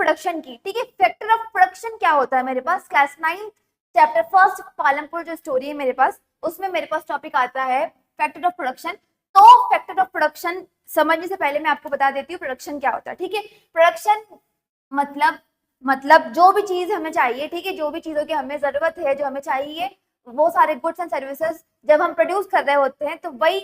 Production की, ठीक है। फैक्टर ऑफ प्रोडक्शन क्या होता है मेरे पास, क्लास 9 चैप्टर फर्स्ट पालमपुर जो स्टोरी है मेरे पास, उसमें मेरे पास टॉपिक आता है फैक्टर ऑफ प्रोडक्शन। तो फैक्टर ऑफ प्रोडक्शन समझने से पहले मैं आपको बता देती हूँ प्रोडक्शन क्या होता है, ठीक है। प्रोडक्शन मतलब जो भी चीज हमें चाहिए, ठीक है, जो भी चीजों की हमें जरूरत है, जो हमें चाहिए, वो सारे गुड्स एंड सर्विसेज जब हम प्रोड्यूस कर रहे होते हैं, तो वही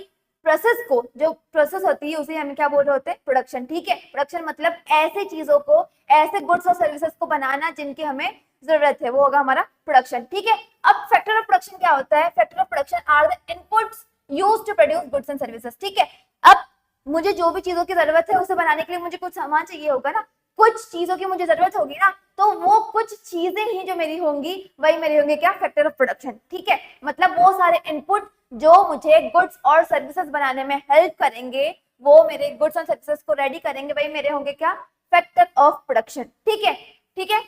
प्रोसेस को, जो प्रोसेस होती है उसे हम क्या बोल रहे होते हैं, प्रोडक्शन, ठीक है। प्रोडक्शन मतलब ऐसे चीजों को, ऐसे गुड्स और सर्विसेज को बनाना जिनकी हमें जरूरत है, वो होगा हमारा प्रोडक्शन, ठीक है। अब फैक्टर ऑफ प्रोडक्शन क्या होता है, factor of production are the inputs used to produce goods and services, ठीक है। अब मुझे जो भी चीजों की जरूरत है उसे बनाने के लिए मुझे कुछ सामान चाहिए होगा ना, कुछ चीजों की मुझे जरूरत होगी ना, तो वो कुछ चीजें ही जो मेरी होंगी वही मेरे होंगे क्या, फैक्टर ऑफ प्रोडक्शन, ठीक है। मतलब वो सारे इनपुट जो मुझे गुड्स और सर्विसेज बनाने में हेल्प करेंगे, वो मेरे गुड्स और सर्विसेज को रेडी करेंगे, वही मेरे होंगे क्या, फैक्टर ऑफ प्रोडक्शन, ठीक है, ठीक है।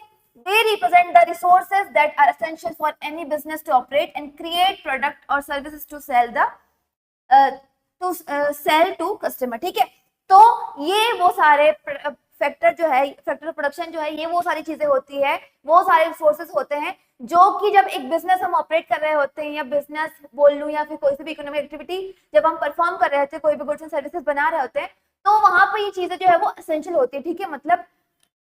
They represent the resources that are essential for any business to operate and create product or services to sell the sell to customer, ठीक है। तो ये वो सारे फैक्टर जो है, फैक्टर ऑफ प्रोडक्शन जो है, ये वो सारी चीजें होती है, वो सारे रिसोर्सेज होते हैं जो कि जब एक बिजनेस हम ऑपरेट कर रहे होते हैं, या बिजनेस बोल लूं या फिर कोई सी भी इकोनॉमिक एक्टिविटी जब हम परफॉर्म कर रहे होते हैं, कोई भी गुड्स एंड सर्विसेज बना रहे होते हैं, तो वहां पर ये चीजें जो है वो एसेंशियल होती है, ठीक है। मतलब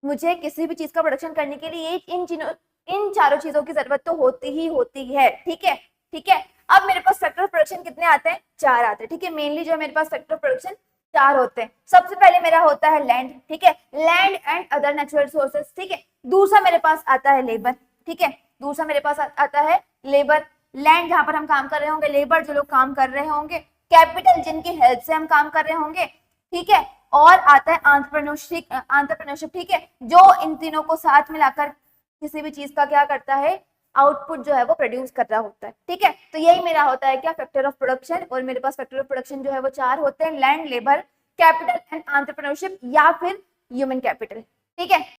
मुझे किसी भी चीज का प्रोडक्शन करने के लिए इन चारों चीजों की जरूरत तो होती ही होती है, ठीक है, ठीक है। अब मेरे पास फैक्टर ऑफ प्रोडक्शन कितने आते हैं, 4 आते हैं, ठीक है। मेनली जो है मेरे पास फैक्टर ऑफ प्रोडक्शन 4 होते हैं। सबसे पहले मेरा होता है लैंड, ठीक है, land and other natural resources, ठीक है। दूसरा मेरे पास आता है लेबर, ठीक है, दूसरा मेरे पास आता है लेबर, लैंड जहां पर हम काम कर रहे होंगे, लेबर जो लोग काम कर रहे होंगे, कैपिटल जिनकी हेल्प से हम काम कर रहे होंगे, ठीक है, और आता है एंटरप्रेन्योरशिप, ठीक है, जो इन तीनों को साथ मिलाकर किसी भी चीज का क्या करता है, आउटपुट जो है वो प्रोड्यूस कर रहा होता है, ठीक है। तो यही मेरा होता है क्या, फैक्टर ऑफ प्रोडक्शन। और मेरे पास फैक्टर ऑफ प्रोडक्शन जो है वो 4 होते हैं, land, labour, capital and entrepreneurship, या फिर ह्यूमन कैपिटल, ठीक है।